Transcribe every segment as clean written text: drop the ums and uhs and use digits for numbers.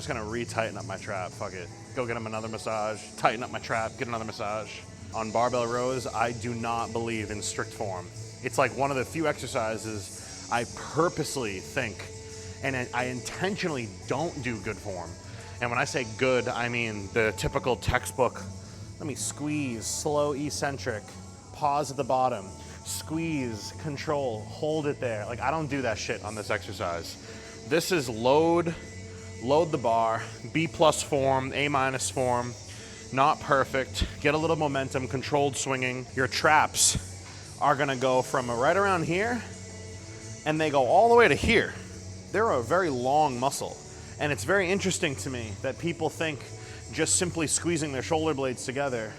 just gonna re-tighten up my trap, fuck it. Go get him another massage, tighten up my trap, get another massage. On barbell rows, I do not believe in strict form. It's like one of the few exercises I purposely think, and I intentionally don't do good form. And when I say good, I mean the typical textbook, let me squeeze, slow eccentric, pause at the bottom, squeeze, control, hold it there. Like, I don't do that shit on this exercise. This is load the bar, B+ form, A- form, not perfect, get a little momentum, controlled swinging. Your traps are gonna go from right around here, and they go all the way to here. They're a very long muscle. And it's very interesting to me that people think just simply squeezing their shoulder blades together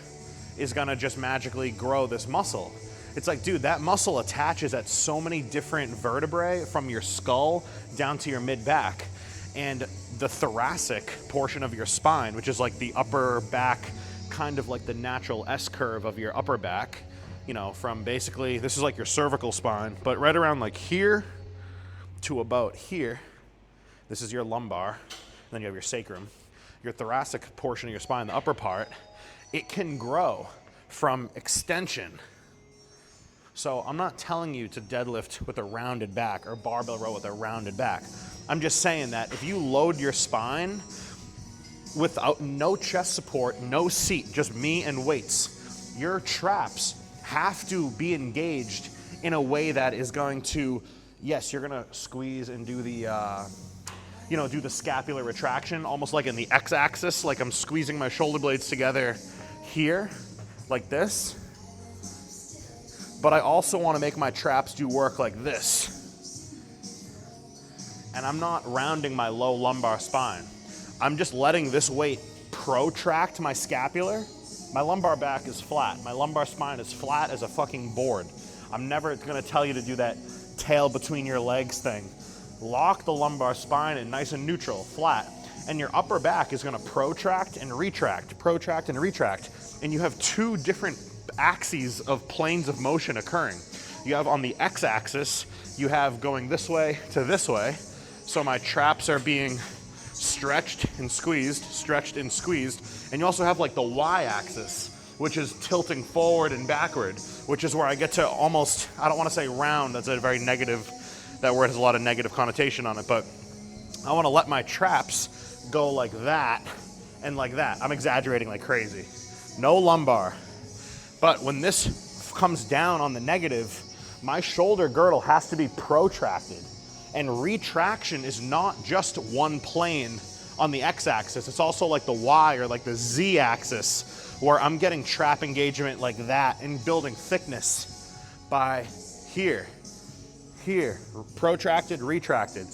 is gonna just magically grow this muscle. It's like, dude, that muscle attaches at so many different vertebrae from your skull down to your mid-back. And the thoracic portion of your spine, which is like the upper back, kind of like the natural S-curve of your upper back, you know, from basically, this is like your cervical spine, but right around like here to about here, this is your lumbar, then you have your sacrum. Your thoracic portion of your spine, the upper part, it can grow from extension. So I'm not telling you to deadlift with a rounded back or barbell row with a rounded back. I'm just saying that if you load your spine without no chest support, no seat, just me and weights, your traps have to be engaged in a way that is going to, yes, you're gonna squeeze and do the, do the scapular retraction, almost like in the X-axis, like I'm squeezing my shoulder blades together here, like this. But I also want to make my traps do work like this. And I'm not rounding my low lumbar spine. I'm just letting this weight protract my scapular. My lumbar back is flat. My lumbar spine is flat as a fucking board. I'm never gonna tell you to do that tail between your legs thing. Lock the lumbar spine in nice and neutral, flat. And your upper back is gonna protract and retract, protract and retract. And you have two different axes of planes of motion occurring. You have on the X-axis, you have going this way to this way. So my traps are being stretched and squeezed, And you also have like the Y-axis, which is tilting forward and backward, which is where I get to almost, I don't want to say round, that's a very negative, that word has a lot of negative connotation on it, but I want to let my traps go like that and like that. I'm exaggerating like crazy. No lumbar. But when this comes down on the negative, my shoulder girdle has to be protracted. And retraction is not just one plane on the X-axis. It's also like the Y or like the Z-axis, where I'm getting trap engagement like that and building thickness by here, protracted, retracted.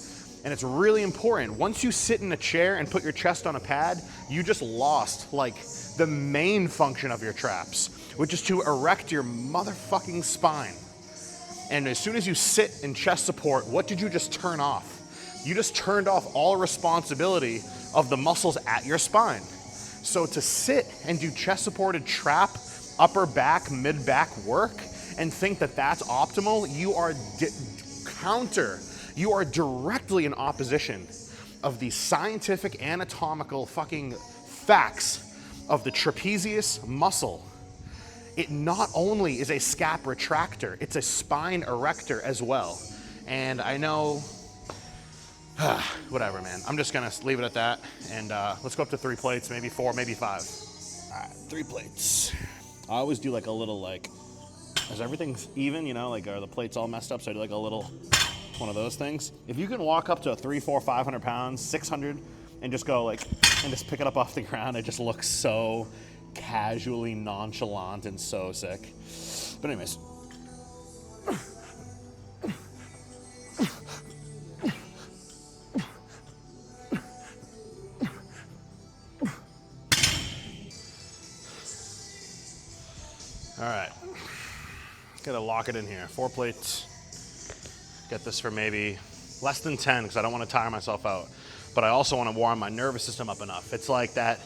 And it's really important. Once you sit in a chair and put your chest on a pad, you just lost like the main function of your traps, which is to erect your motherfucking spine. And as soon as you sit in chest support, what did you just turn off? You just turned off all responsibility of the muscles at your spine. So to sit and do chest supported trap, upper back, mid back work, and think that that's optimal, you are you are directly in opposition of the scientific anatomical fucking facts of the trapezius muscle. It not only is a scap retractor, it's a spine erector as well. And I know, whatever, man. I'm just gonna leave it at that. And let's go up to 3 plates, maybe 4, maybe 5. All right, 3 plates. I always do like a little like, as everything's even, you know, like are the plates all messed up? So I do like a little, one of those things. If you can walk up to a 300, 400, 500 pounds, 600, and just go like, and just pick it up off the ground, it just looks so casually nonchalant and so sick. But anyways. All right, gotta lock it in here. 4 plates. Get this for maybe less than 10 because I don't want to tire myself out. But I also want to warm my nervous system up enough. It's like that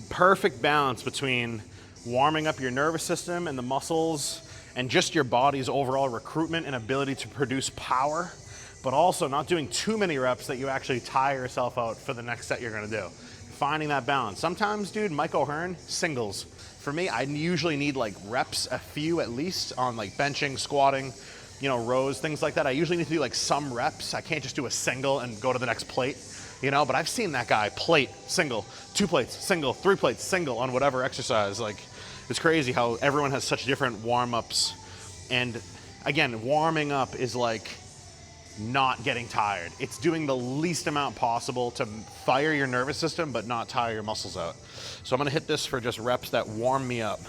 perfect balance between warming up your nervous system and the muscles and just your body's overall recruitment and ability to produce power, but also not doing too many reps that you actually tire yourself out for the next set you're gonna do. Finding that balance. Sometimes, dude, Mike O'Hearn, singles. For me, I usually need like reps, a few at least, on like benching, squatting, you know, rows, things like that. I usually need to do like some reps. I can't just do a single and go to the next plate, you know, but I've seen that guy plate, single, 2 plates, single, 3 plates, single on whatever exercise. Like, it's crazy how everyone has such different warm-ups. And again, warming up is like not getting tired. It's doing the least amount possible to fire your nervous system, but not tire your muscles out. So I'm gonna hit this for just reps that warm me up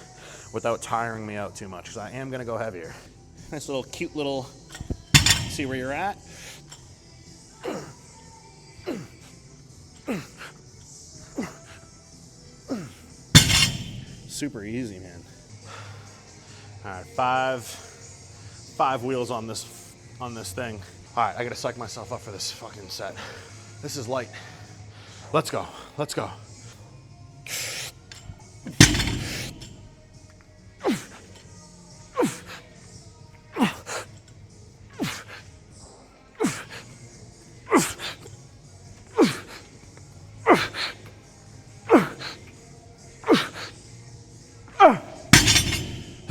without tiring me out too much, because I am gonna go heavier. Nice little cute little, see where you're at. Super easy, man. All right, five wheels on this thing. All right, I gotta psych myself up for this fucking set. This is light. Let's go, let's go.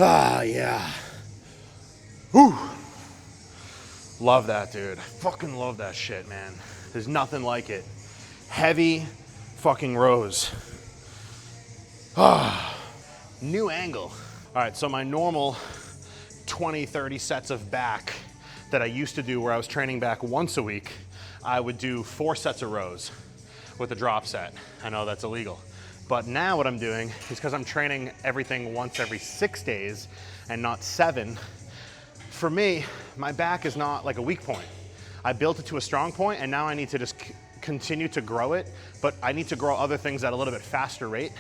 Ah, yeah. Whew. Love that, dude. Fucking love that shit, man. There's nothing like it. Heavy fucking rows. Ah, new angle. All right, so my normal 20, 30 sets of back that I used to do where I was training back once a week, I would do 4 sets of rows with a drop set. I know that's illegal. But now what I'm doing is, because I'm training everything once every 6 days and not 7, for me, my back is not like a weak point. I built it to a strong point, and now I need to just continue to grow it, but I need to grow other things at a little bit faster rate.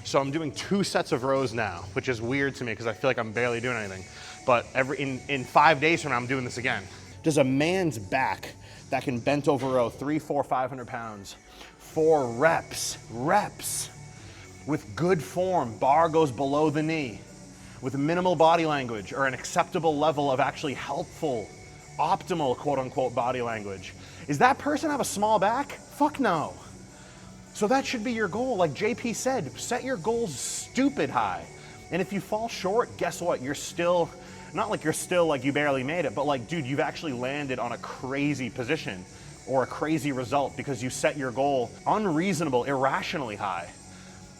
So I'm doing 2 sets of rows now, which is weird to me because I feel like I'm barely doing anything. But in 5 days from now, I'm doing this again. Does a man's back that can bent over row 300, 400, 500 pounds, 4 reps, with good form, bar goes below the knee, with minimal body language or an acceptable level of actually helpful, optimal quote unquote body language. Is that person have a small back? Fuck no. So that should be your goal. Like JP said, set your goals stupid high. And if you fall short, guess what? You're still, not like you're still like you barely made it, but like, dude, you've actually landed on a crazy position or a crazy result because you set your goal unreasonable, irrationally high.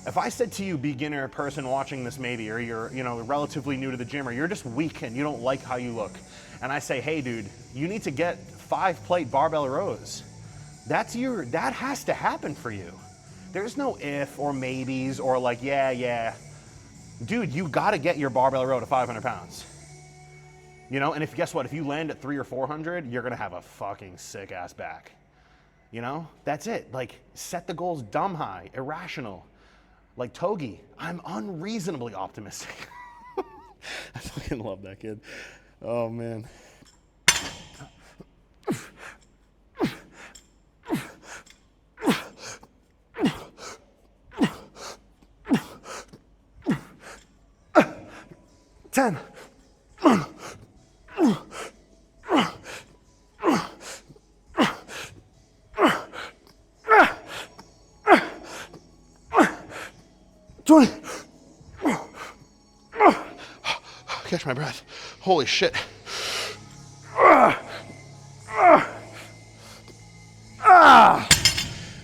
If I said to you, beginner person watching this maybe, or you're, you know, relatively new to the gym, or you're just weak and you don't like how you look, and I say, hey dude, you need to get 5 plate barbell rows. That has to happen for you. There's no if or maybes or like, yeah. Dude, you gotta get your barbell row to 500 pounds. You know, and guess what? If you land at 300 or 400, you're gonna have a fucking sick ass back. You know, that's it. Like, set the goals dumb high, irrational. Like Togi, I'm unreasonably optimistic. I fucking love that kid. Oh man. Ten. 20. Catch my breath. Holy shit.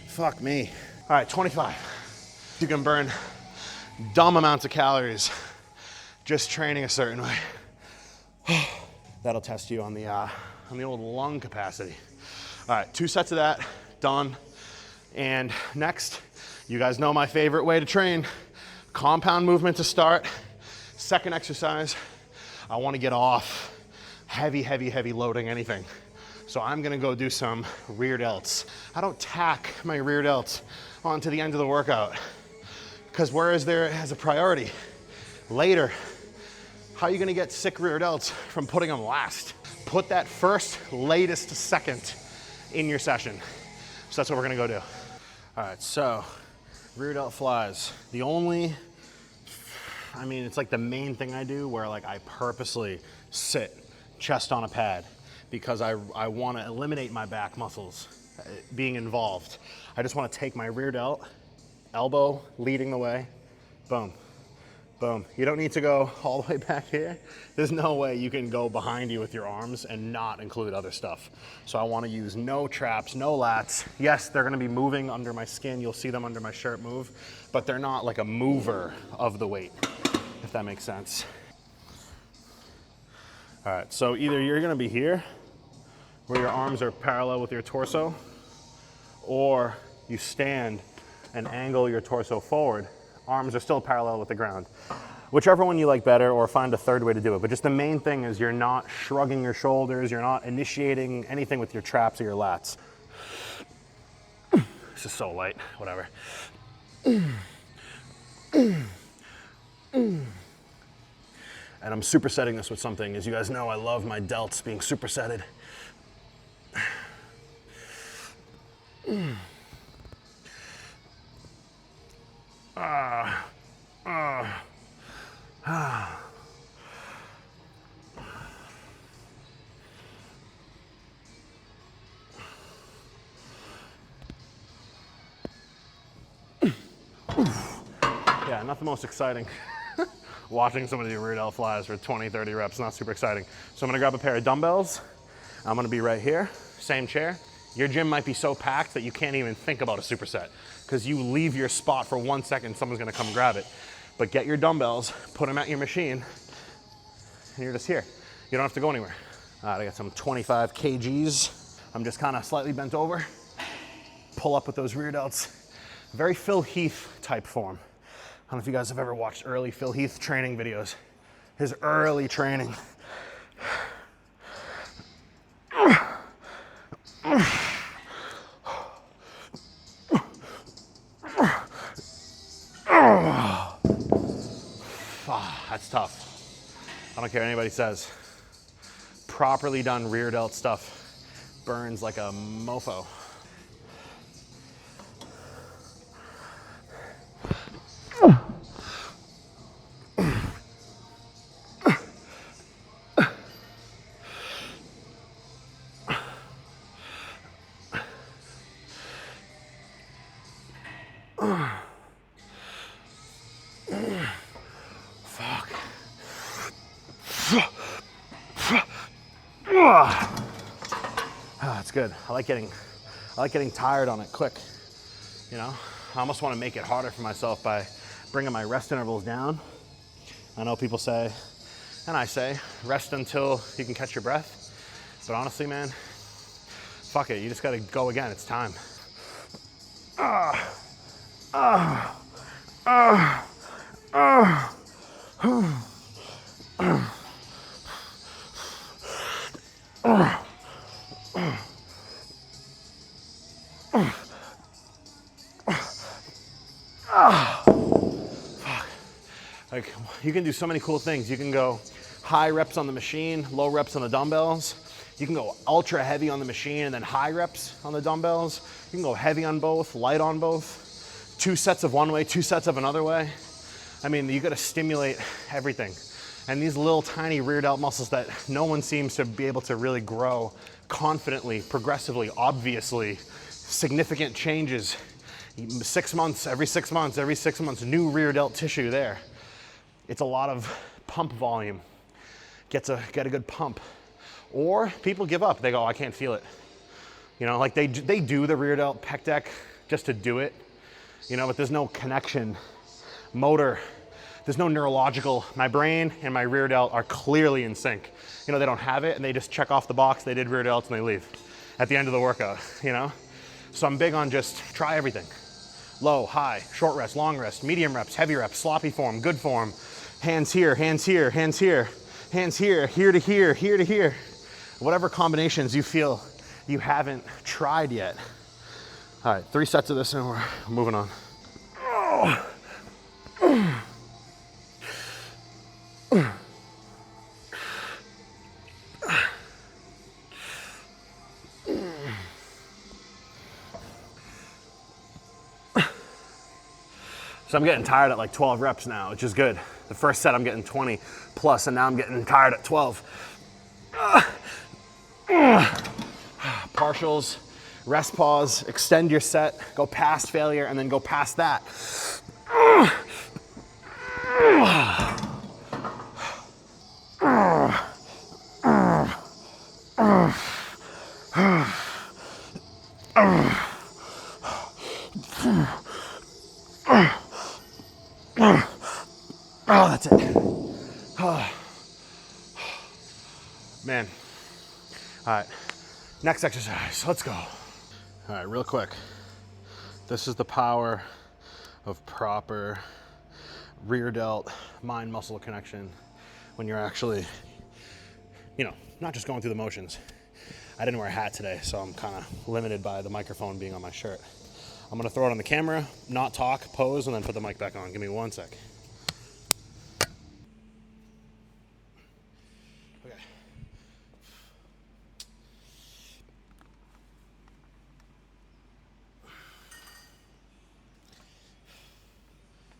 Fuck me. All right, 25. You can burn dumb amounts of calories just training a certain way. That'll test you on the old lung capacity. All right, 2 sets of that, done. And next, you guys know my favorite way to train. Compound movement to start. Second exercise, I want to get off heavy loading anything. So I'm gonna go do some rear delts. I don't tack my rear delts onto the end of the workout, because where is there as a priority? Later. How are you gonna get sick rear delts from putting them last? Put that first, latest second in your session. So that's what we're gonna go do. All right, so rear delt flies. The only, I mean, it's like the main thing I do where like I purposely sit chest on a pad, because I want to eliminate my back muscles being involved. I just want to take my rear delt, elbow leading the way, boom, boom. You don't need to go all the way back here. There's no way you can go behind you with your arms and not include other stuff. So I want to use no traps, no lats. Yes, they're going to be moving under my skin. You'll see them under my shirt move, but they're not like a mover of the weight, if that makes sense. All right, so either you're going to be here, where your arms are parallel with your torso, or you stand and angle your torso forward. Arms are still parallel with the ground. Whichever one you like better, or find a third way to do it. But just the main thing is you're not shrugging your shoulders, you're not initiating anything with your traps or your lats. It's just so light, whatever. And I'm supersetting this with something. As you guys know, I love my delts being supersetted. Yeah, not the most exciting. Watching somebody do rear delt flies for 20, 30 reps, not super exciting. So I'm gonna grab a pair of dumbbells. I'm gonna be right here, same chair. Your gym might be so packed that you can't even think about a superset, because you leave your spot for 1 second, someone's gonna come grab it. But get your dumbbells, put them at your machine, and you're just here. You don't have to go anywhere. All right, I got some 25 kgs. I'm just kind of slightly bent over. Pull up with those rear delts. Very Phil Heath type form. I don't know if you guys have ever watched early Phil Heath training videos. His early training. That's tough. I don't care what anybody says. Properly done rear delt stuff burns like a mofo. That's good. I like getting tired on it quick. You know, I almost want to make it harder for myself by bringing my rest intervals down. I know people say, and I say, rest until you can catch your breath. But honestly, man, fuck it. You just got to go again. It's time. Like, you can do so many cool things. You can go high reps on the machine, low reps on the dumbbells. You can go ultra heavy on the machine and then high reps on the dumbbells. You can go heavy on both, light on both. 2 sets of one way, 2 sets of another way. I mean, you gotta stimulate everything. And these little tiny rear delt muscles that no one seems to be able to really grow confidently, progressively, obviously, significant changes. 6 months, every 6 months, every 6 months, new rear delt tissue there. It's a lot of pump volume. Get a good pump. Or people give up. They go, I can't feel it. You know, like they do the rear delt pec deck just to do it. You know, but there's no connection, motor. There's no neurological. My brain and my rear delt are clearly in sync. You know, they don't have it and they just check off the box. They did rear delts and they leave at the end of the workout, you know? So I'm big on just try everything. Low, high, short rest, long rest, medium reps, heavy reps, sloppy form, good form. Hands here, hands here, hands here, hands here, here to here, here to here. Whatever combinations you feel you haven't tried yet. All right, 3 sets of this and we're moving on. So I'm getting tired at like 12 reps now, which is good. The first set I'm getting 20 plus, and now I'm getting tired at 12. Partials, rest pause, extend your set, go past failure, and then go past that. Oh, that's it. Man. All right, next exercise, let's go. All right, real quick. This is the power of proper rear delt mind muscle connection when you're actually, you know, not just going through the motions. I didn't wear a hat today, so I'm kind of limited by the microphone being on my shirt. I'm gonna throw it on the camera, not talk, pose, and then put the mic back on. Give me 1 sec. Okay.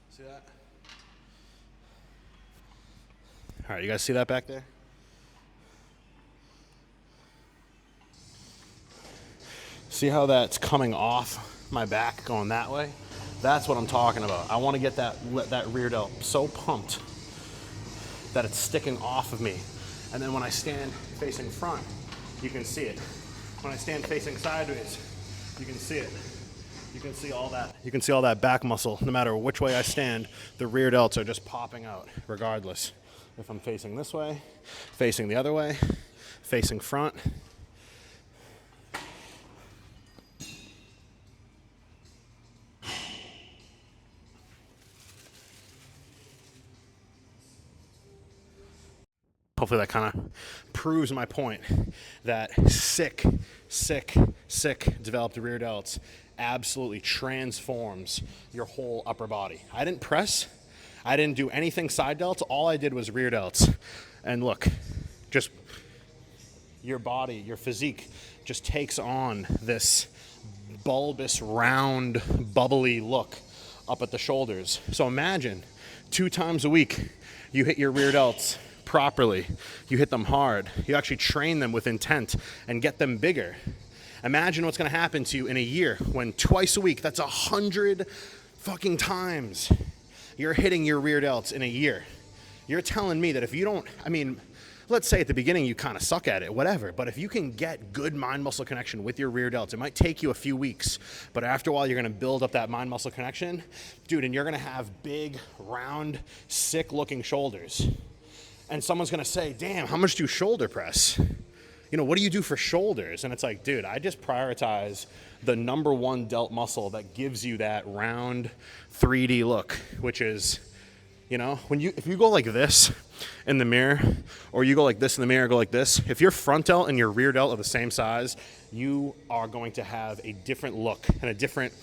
See that? All right, you guys see that back there? See how that's coming off my back going that way? That's what I'm talking about. I want to get that rear delt so pumped that it's sticking off of me. And then when I stand facing front, you can see it. When I stand facing sideways, you can see it. You can see all that. You can see all that back muscle. No matter which way I stand, the rear delts are just popping out regardless. If I'm facing this way, facing the other way, facing front. Hopefully that kind of proves my point that sick developed rear delts absolutely transforms your whole upper body. I didn't press. I didn't do anything side delts. All I did was rear delts. And look, just your body, your physique just takes on this bulbous, round, bubbly look up at the shoulders. So imagine 2 times a week you hit your rear delts properly, you hit them hard, you actually train them with intent and get them bigger. Imagine what's going to happen to you in a year when twice a week, that's 100 fucking times you're hitting your rear delts in a year. You're telling me that if you don't, I mean, let's say at the beginning you kind of suck at it, whatever, but if you can get good mind muscle connection with your rear delts, it might take you a few weeks, but after a while you're going to build up that mind muscle connection, dude, and you're going to have big, round, sick looking shoulders. And someone's gonna say, damn, how much do you shoulder press? You know, what do you do for shoulders? And it's like, dude, I just prioritize the #1 delt muscle that gives you that round 3D look, which is, you know, if you go like this in the mirror, or you go like this in the mirror, go like this, if your front delt and your rear delt are the same size, you are going to have a different look and a different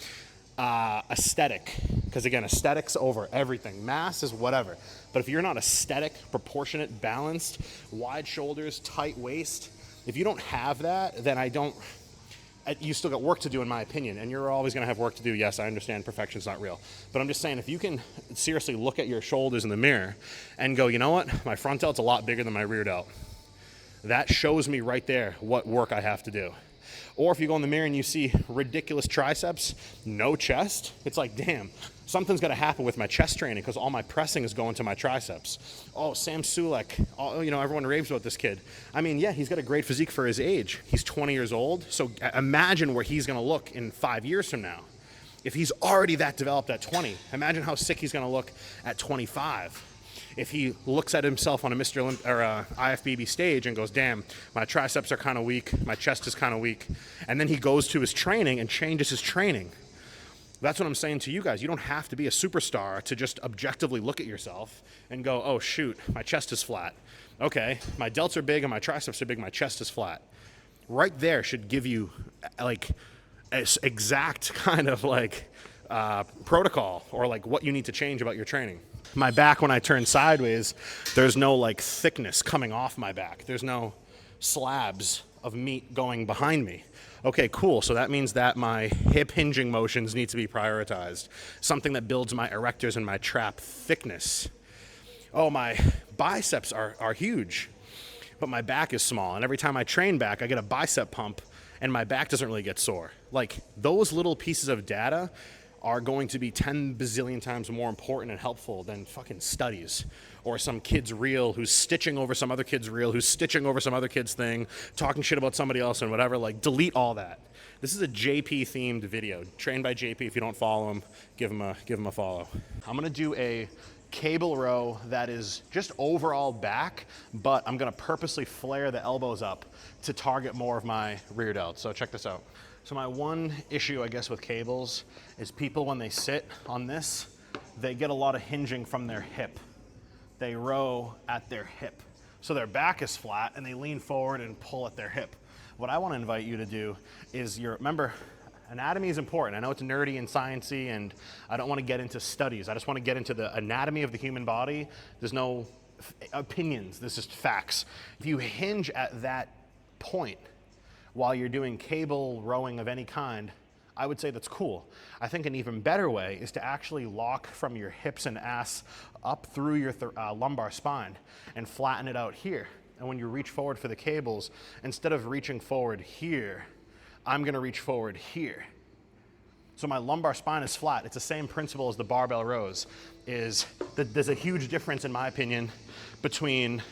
aesthetic, because again, aesthetics over everything. Mass is whatever, but if you're not aesthetic, proportionate, balanced, wide shoulders, tight waist, if you don't have that, then you still got work to do in my opinion, and you're always going to have work to do. Yes, I understand perfection's not real, but I'm just saying, if you can seriously look at your shoulders in the mirror and go, you know what, my front delt's a lot bigger than my rear delt, that shows me right there what work I have to do. Or if you go in the mirror and you see ridiculous triceps, no chest, it's like, damn, something's got to happen with my chest training because all my pressing is going to my triceps. Oh, Sam Sulek, you know, everyone raves about this kid. I mean, yeah, he's got a great physique for his age. He's 20 years old, so imagine where he's going to look in 5 years from now. If he's already that developed at 20, imagine how sick he's going to look at 25. If he looks at himself on a IFBB stage and goes, damn, my triceps are kind of weak, my chest is kind of weak, and then he goes to his training and changes his training. That's what I'm saying to you guys. You don't have to be a superstar to just objectively look at yourself and go, oh shoot, my chest is flat. Okay, my delts are big and my triceps are big, my chest is flat. Right there should give you like an exact kind of like protocol or like what you need to change about your training. My back, when I turn sideways, there's no like thickness coming off my back. There's no slabs of meat going behind me. Okay, cool. So that means that my hip hinging motions need to be prioritized. Something that builds my erectors and my trap thickness. Oh, my biceps are huge. but my back is small. And every time I train back, I get a bicep pump and my back doesn't really get sore. Like, those little pieces of data are going to be 10 bazillion times more important and helpful than fucking studies or some kid's reel who's stitching over some other kid's reel, who's stitching over some other kid's thing, talking shit about somebody else and whatever. Like, delete all that. This is a JP themed video, trained by JP. If you don't follow him, give him a follow. I'm gonna do a cable row that is just overall back, but I'm gonna purposely flare the elbows up to target more of my rear delt. So check this out. So my one issue, I guess, with cables is people, when they sit on this, they get a lot of hinging from their hip. They row at their hip. So their back is flat and they lean forward and pull at their hip. What I want to invite you to do is, remember, anatomy is important. I know it's nerdy and sciencey, and I don't want to get into studies. I just want to get into the anatomy of the human body. There's no opinions. This is facts. If you hinge at that point while you're doing cable rowing of any kind, I would say that's cool. I think an even better way is to actually lock from your hips and ass up through your lumbar spine and flatten it out here. And when you reach forward for the cables, instead of reaching forward here, I'm gonna reach forward here. So my lumbar spine is flat. It's the same principle as the barbell rows. Is that there's a huge difference, in my opinion, between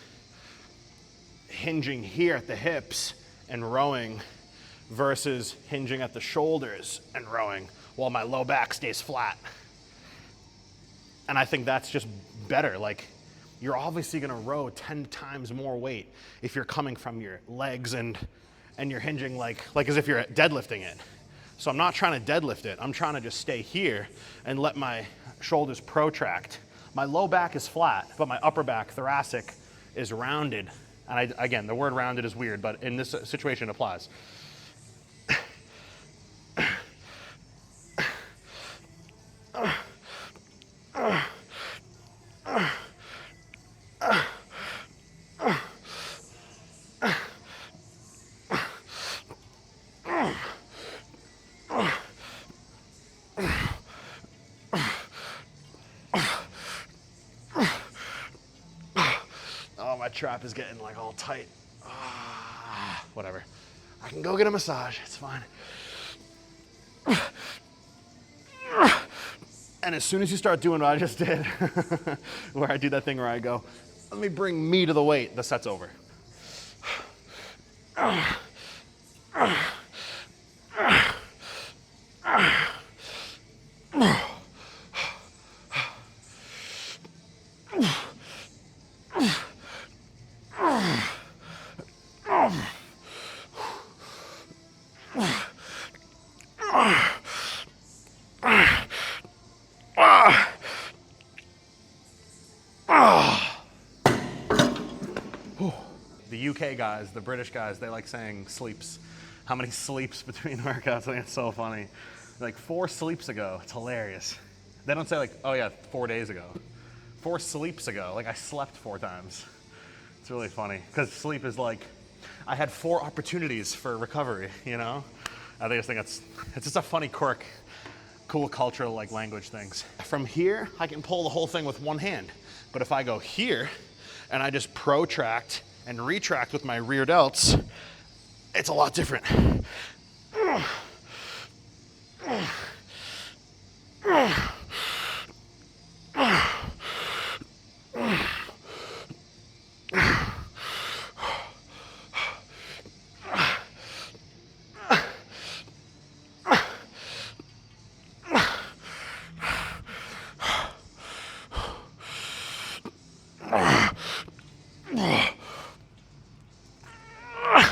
hinging here at the hips and rowing versus hinging at the shoulders and rowing while my low back stays flat. And I think that's just better. Like, you're obviously gonna row 10 times more weight if you're coming from your legs and you're hinging like as if you're deadlifting it. So I'm not trying to deadlift it. I'm trying to just stay here and let my shoulders protract. My low back is flat, but my upper back, thoracic, is rounded. And again, the word rounded is weird, but in this situation it applies. My trap is getting like all tight. Whatever. I can go get a massage. It's fine. And as soon as you start doing what I just did, where I do that thing where I go, let me bring me to the weight, the set's over. The UK guys, the British guys, they like saying sleeps. How many sleeps between workouts? I think it's so funny. Like 4 sleeps ago. It's hilarious. They don't say like, oh yeah, 4 days ago. 4 sleeps ago. Like, I slept 4 times. It's really funny because sleep is like, I had 4 opportunities for recovery, you know? I think it's just a funny quirk, cool cultural like language things. From here, I can pull the whole thing with one hand. But if I go here and I just protract and retract with my rear delts, it's a lot different.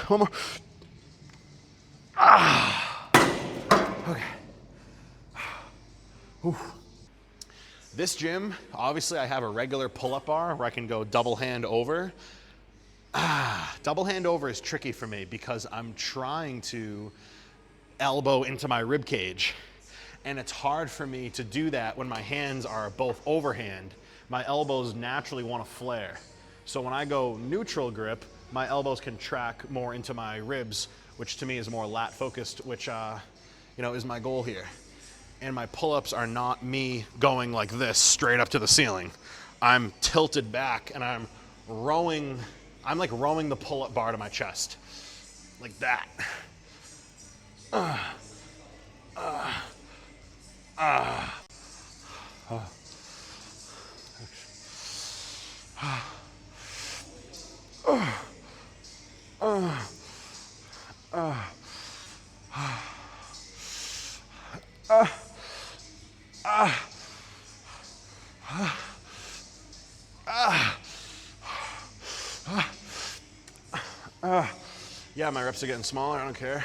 One more. Okay. Oof. This gym, obviously I have a regular pull-up bar where I can go double hand over. Double hand over is tricky for me because I'm trying to elbow into my rib cage. And it's hard for me to do that when my hands are both overhand. My elbows naturally want to flare. So when I go neutral grip, my elbows can track more into my ribs, which to me is more lat focused, which is my goal here. And my pull-ups are not me going like this straight up to the ceiling. I'm tilted back and I'm rowing I'm like rowing the pull-up bar to my chest. Like that. Yeah, my reps are getting smaller, I don't care.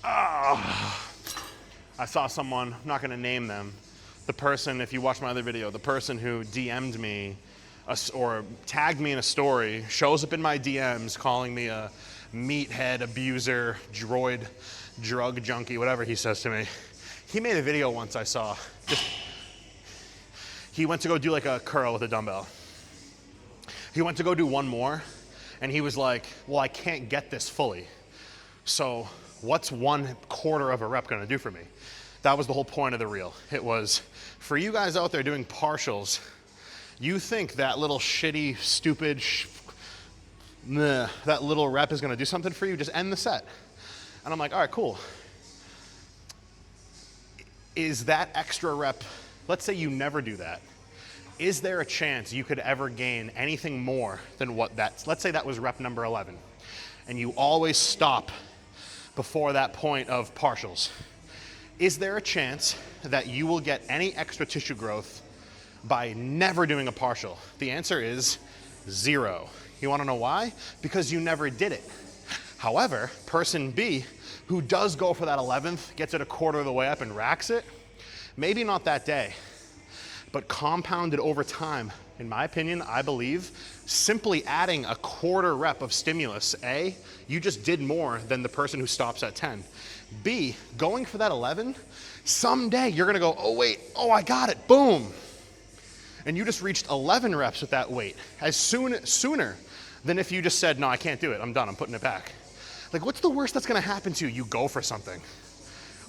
I saw someone, I'm not gonna name them, the person, if you watch my other video, the person who DM'd me or tagged me in a story, shows up in my DMs calling me a meathead, abuser, droid, drug junkie, whatever he says to me. He made a video once I saw. He went to go do like a curl with a dumbbell. He went to go do one more, and he was like, well, I can't get this fully. So what's 1/4 of a rep gonna do for me? That was the whole point of the reel. It was, for you guys out there doing partials, you think that little shitty, stupid, that little rep is gonna do something for you, just end the set. And I'm like, all right, cool. Is that extra rep, let's say you never do that, is there a chance you could ever gain anything more than what that's, let's say that was rep number 11, and you always stop before that point of partials. Is there a chance that you will get any extra tissue growth by never doing a partial? The answer is 0. You wanna know why? Because you never did it. However, person B, who does go for that 11th, gets it 1/4 of the way up and racks it, maybe not that day, but compounded over time, in my opinion, I believe, simply adding a 1/4 rep of stimulus, A, you just did more than the person who stops at 10. B, going for that 11, someday you're gonna go, oh wait, oh I got it, boom. And you just reached 11 reps with that weight, sooner than if you just said, no, I can't do it, I'm done, I'm putting it back. Like, what's the worst that's gonna happen to you? You go for something.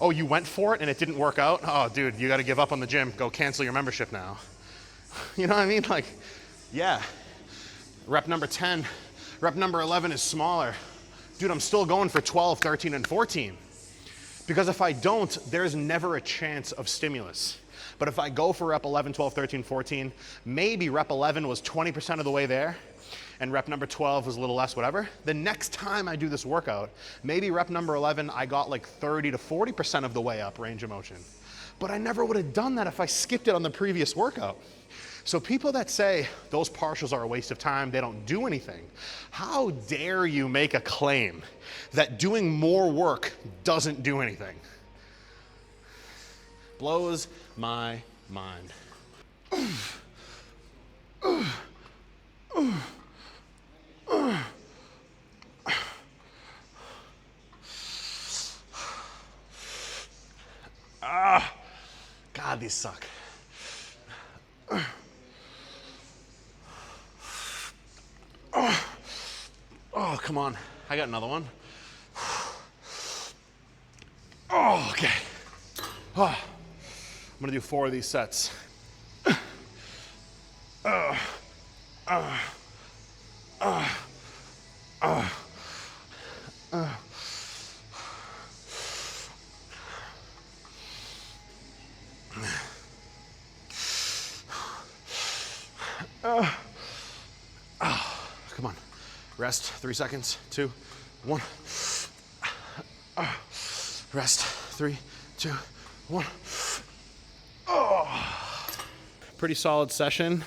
Oh, you went for it and it didn't work out? Oh, dude, you gotta give up on the gym. Go cancel your membership now. You know what I mean? Like, yeah. Rep number 10, rep number 11 is smaller. Dude, I'm still going for 12, 13, and 14. Because if I don't, there's never a chance of stimulus. But if I go for rep 11, 12, 13, 14, maybe rep 11 was 20% of the way there, and rep number 12 was a little less, whatever. The next time I do this workout, maybe rep number 11, I got like 30 to 40% of the way up range of motion. But I never would have done that if I skipped it on the previous workout. So people that say those partials are a waste of time, they don't do anything, how dare you make a claim that doing more work doesn't do anything? Blows my mind. God, these suck. Oh, come on. I got another one. Oh, okay. Oh, I'm gonna do 4 of these sets. Come on. Rest, 3 seconds, 2, 1. Rest, 3, 2, 1. Pretty solid session.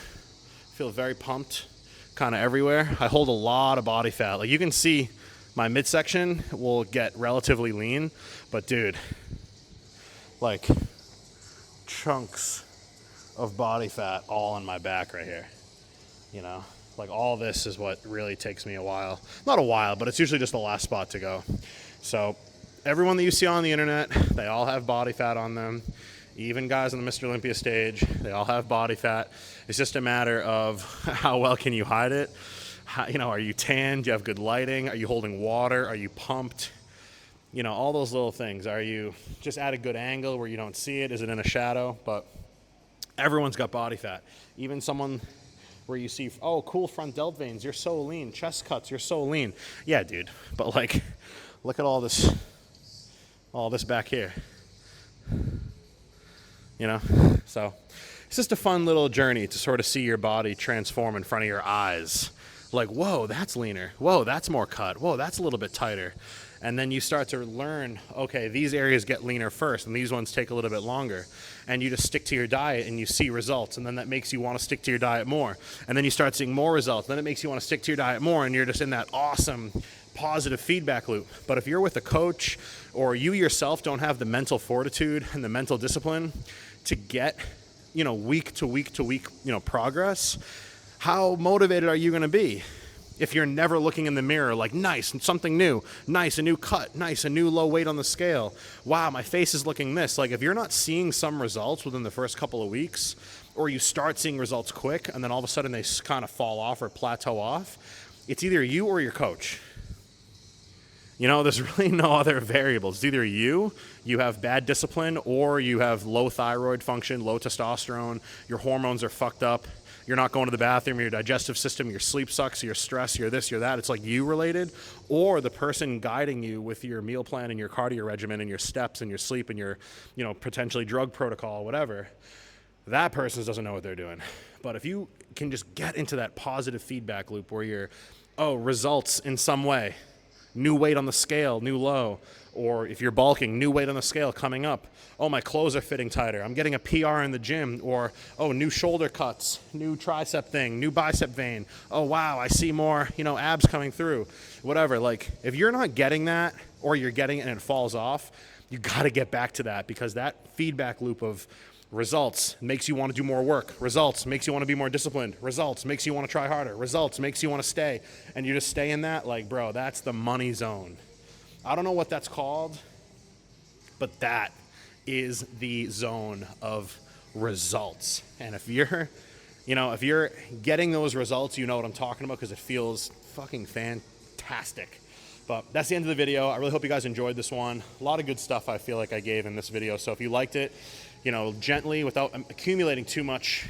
Feel very pumped, kind of everywhere. I hold a lot of body fat. Like you can see my midsection will get relatively lean, but dude, like chunks of body fat all on my back right here, you know? Like all this is what really takes me a while. Not a while, but it's usually just the last spot to go. So everyone that you see on the internet, they all have body fat on them. Even guys on the Mr. Olympia stage, they all have body fat. It's just a matter of how well can you hide it? How, you know, are you tan? Do you have good lighting? Are you holding water? Are you pumped? You know, all those little things. Are you just at a good angle where you don't see it? Is it in a shadow? But everyone's got body fat. Even someone where you see, oh, cool front delt veins, you're so lean. Chest cuts, you're so lean. Yeah, dude, but like, look at all this back here. You know? So it's just a fun little journey to sort of see your body transform in front of your eyes. Like, whoa, that's leaner. Whoa, that's more cut. Whoa, that's a little bit tighter. And then you start to learn, okay, these areas get leaner first, and these ones take a little bit longer. And you just stick to your diet, and you see results, and then that makes you want to stick to your diet more. And then you start seeing more results, then it makes you want to stick to your diet more, and you're just in that awesome, positive feedback loop. But if you're with a coach, or you yourself don't have the mental fortitude and the mental discipline to get, you know, week to week to week, you know, progress, how motivated are you going to be? If you're never looking in the mirror like, nice, something new, nice, a new cut, nice, a new low weight on the scale, wow, my face is looking this. Like, if you're not seeing some results within the first couple of weeks, or you start seeing results quick and then all of a sudden they kind of fall off or plateau off, it's either you or your coach. You know, there's really no other variables. It's either you have bad discipline, or you have low thyroid function, low testosterone, your hormones are fucked up, you're not going to the bathroom, your digestive system, your sleep sucks, your stress, your this, your that. It's like you related, or the person guiding you with your meal plan and your cardio regimen and your steps and your sleep and your, you know, potentially drug protocol, whatever. That person doesn't know what they're doing. But if you can just get into that positive feedback loop where you're, oh, results in some way, new weight on the scale, new low, or if you're bulking, new weight on the scale coming up. Oh, my clothes are fitting tighter. I'm getting a PR in the gym. Or, oh, new shoulder cuts, new tricep thing, new bicep vein. Oh, wow, I see more, you know, abs coming through. Whatever. Like, if you're not getting that, or you're getting it and it falls off, you got to get back to that, because that feedback loop of results makes you want to do more work. Results makes you want to be more disciplined. Results makes you want to try harder. Results makes you want to stay. And you just stay in that, like, bro, that's the money zone. I don't know what that's called, but that is the zone of results. And if you're, you know, if you're getting those results, you know what I'm talking about, because it feels fucking fantastic. But that's the end of the video. I really hope you guys enjoyed this one. A lot of good stuff I feel like I gave in this video. So if you liked it, you know, gently, without accumulating too much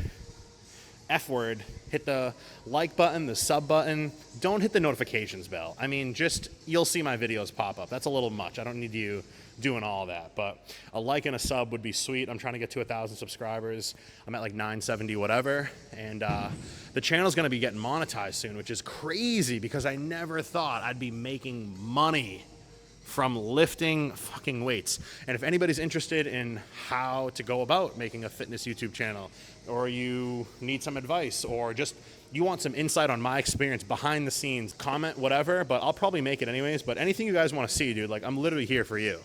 F word, hit the like button, the sub button. Don't hit the notifications bell. I mean, just, you'll see my videos pop up. That's a little much. I don't need you doing all that, but a like and a sub would be sweet. I'm trying to get to 1,000 subscribers. I'm at like 970 whatever, and the channel's gonna be getting monetized soon, which is crazy, because I never thought I'd be making money from lifting fucking weights. And if anybody's interested in how to go about making a fitness YouTube channel, or you need some advice, or just you want some insight on my experience behind the scenes, comment, whatever, but I'll probably make it anyways. But anything you guys want to see, dude, like, I'm literally here for you.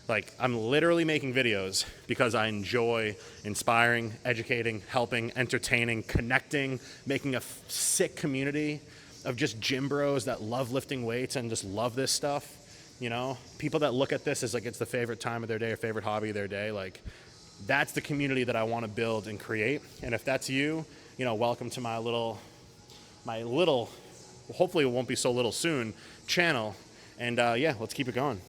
Like, I'm literally making videos because I enjoy inspiring, educating, helping, entertaining, connecting, making a sick community of just gym bros that love lifting weights and just love this stuff. You know, people that look at this as like it's the favorite time of their day or favorite hobby of their day. Like, that's the community that I want to build and create. And if that's you, you know, welcome to my little, hopefully it won't be so little soon, channel. And yeah, let's keep it going.